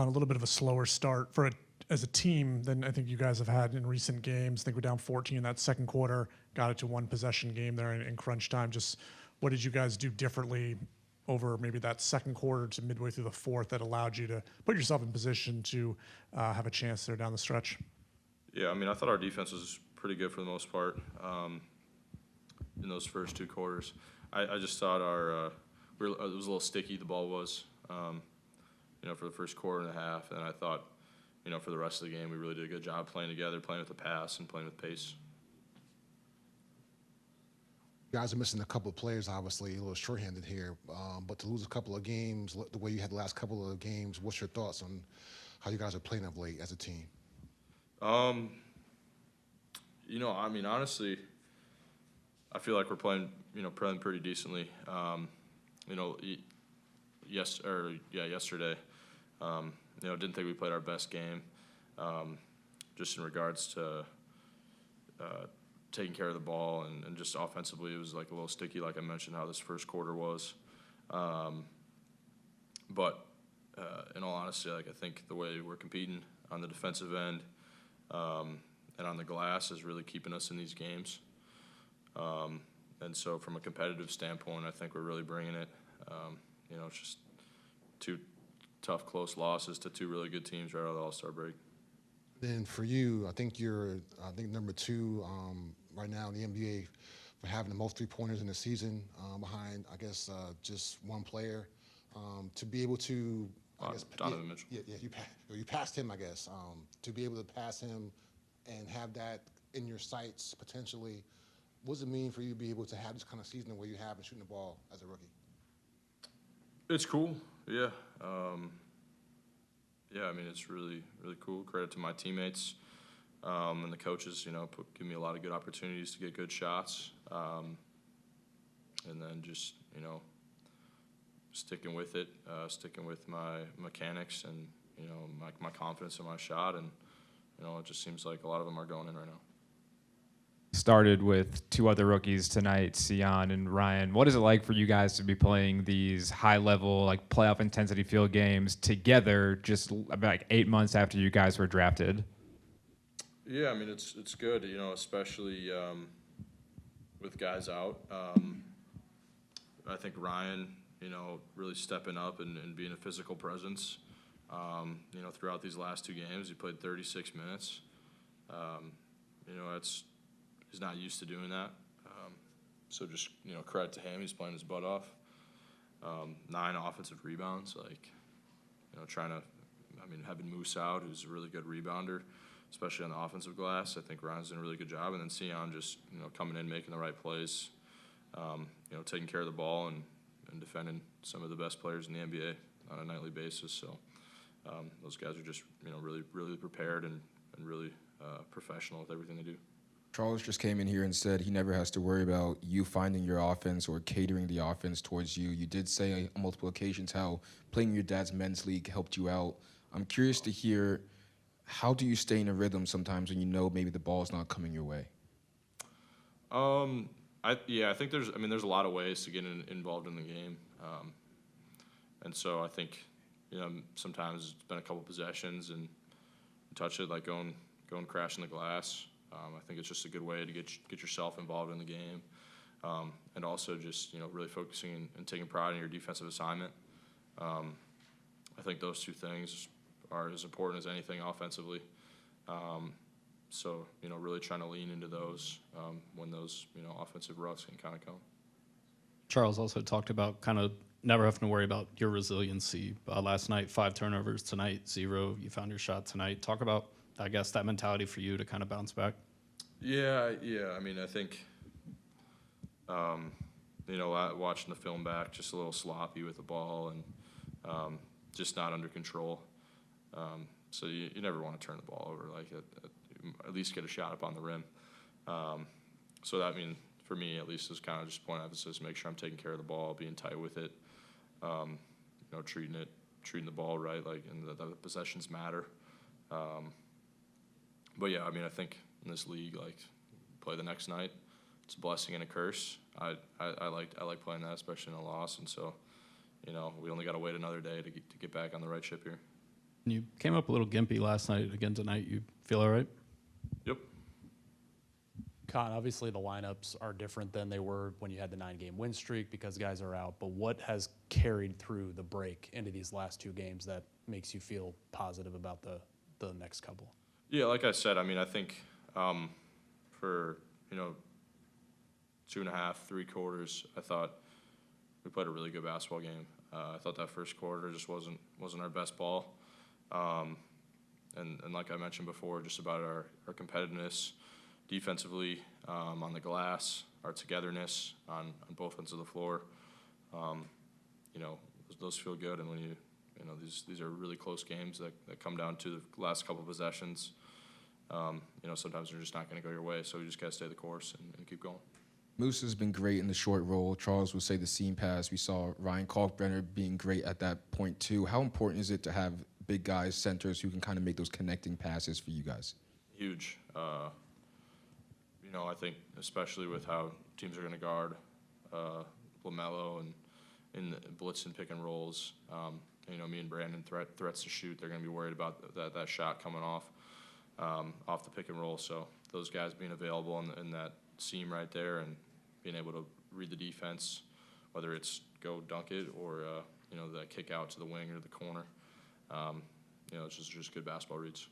a little bit of a slower start as a team than I think you guys have had in recent games. I think we're down 14 in that second quarter, got it to one possession game there in crunch time. Just what did you guys do differently over maybe that second quarter to midway through the fourth that allowed you to put yourself in position to have a chance there down the stretch? Yeah, I mean, I thought our defense was pretty good for the most part in those first two quarters. I just thought it was a little sticky, the ball was, for the first quarter and a half. And I thought, for the rest of the game, we really did a good job playing together, playing with the pass and playing with pace. You guys are missing a couple of players, obviously, a little shorthanded here. But to lose a couple of games, the way you had the last couple of games, what's your thoughts on how you guys are playing of late as a team? I mean, honestly, I feel like we're playing pretty decently. Yesterday, didn't think we played our best game, just in regards to taking care of the ball and just offensively, it was like a little sticky, like I mentioned how this first quarter was. But in all honesty, like I think the way we're competing on the defensive end and on the glass is really keeping us in these games. And so from a competitive standpoint, I think we're really bringing it. It's just two tough, close losses to two really good teams right out of the All-Star break. Then for you, I think you're number 2 right now in the NBA for having the most three-pointers in the season, behind, I guess, just one player. To be able to, Donovan Mitchell. You passed him, I guess. To be able to pass him and have that in your sights potentially, what does it mean for you to be able to have this kind of season where you have been shooting the ball as a rookie? It's cool, yeah. I mean, it's really, really cool. Credit to my teammates and the coaches, give me a lot of good opportunities to get good shots. And then just, sticking with it, sticking with my mechanics and, my confidence in my shot. And, it just seems like a lot of them are going in right now. Started with 2 other rookies tonight, Sion and Ryan. What is it like for you guys to be playing these high-level, like playoff intensity field games together, just about 8 months after you guys were drafted? Yeah, I mean it's good, especially with guys out. I think Ryan, really stepping up and being a physical presence. Throughout these last 2 games, he played 36 minutes. He's not used to doing that. So just, credit to him. He's playing his butt off. 9 offensive rebounds, having Moose out, who's a really good rebounder, especially on the offensive glass. I think Ryan's doing a really good job. And then Sion just, coming in, making the right plays, taking care of the ball and defending some of the best players in the NBA on a nightly basis. So those guys are just, really, really prepared and really professional with everything they do. Charles just came in here and said he never has to worry about you finding your offense or catering the offense towards you. You did say on multiple occasions how playing your dad's men's league helped you out. I'm curious to hear, how do you stay in a rhythm sometimes when maybe the ball's not coming your way? I think there's a lot of ways to get involved in the game. And so I think, sometimes it's been a couple possessions and touch it, like going crashing the glass. I think it's just a good way to get yourself involved in the game, and also just really focusing and taking pride in your defensive assignment. I think those 2 things are as important as anything offensively. So really trying to lean into those when those offensive roughs can kind of come. Charles also talked about kind of never having to worry about your resiliency. Last night, 5 turnovers. Tonight, 0. You found your shot tonight. Talk about, I guess, that mentality for you to kind of bounce back. Yeah. I mean, I think, watching the film back, just a little sloppy with the ball and just not under control. So you never want to turn the ball over. At least get a shot up on the rim. So that, for me at least, is kind of just point of emphasis, make sure I'm taking care of the ball, being tight with it, treating the ball right, and the possessions matter. But yeah, I think in this league, play the next night, it's a blessing and a curse. I like playing that, especially in a loss, and so, we only got to wait another day to get back on the right ship here. You came up a little gimpy last night. Again tonight, you feel all right? Yep. Kon, obviously the lineups are different than they were when you had the 9-game win streak because guys are out, but what has carried through the break into these last 2 games that makes you feel positive about the next couple? Yeah, like I said, I mean, I think for, 2.5, 3 quarters, I thought we played a really good basketball game. I thought that first quarter just wasn't our best ball. And like I mentioned before, just about our competitiveness defensively on the glass, our togetherness on both ends of the floor. Those feel good. And when these are really close games that come down to the last couple of possessions, sometimes they're just not going to go your way. So you just got to stay the course and keep going. Moose has been great in the short roll. Charles would say the seam pass. We saw Ryan Kalkbrenner being great at that point too. How important is it to have big guys, centers, who can kind of make those connecting passes for you guys? Huge. I think especially with how teams are going to guard LaMelo and in the blitz and pick and rolls, me and Brandon threats to shoot. They're going to be worried about that shot coming off the pick and roll. So those guys being available in that seam right there and being able to read the defense, whether it's go dunk it or that kick out to the wing or the corner, it's just good basketball reads.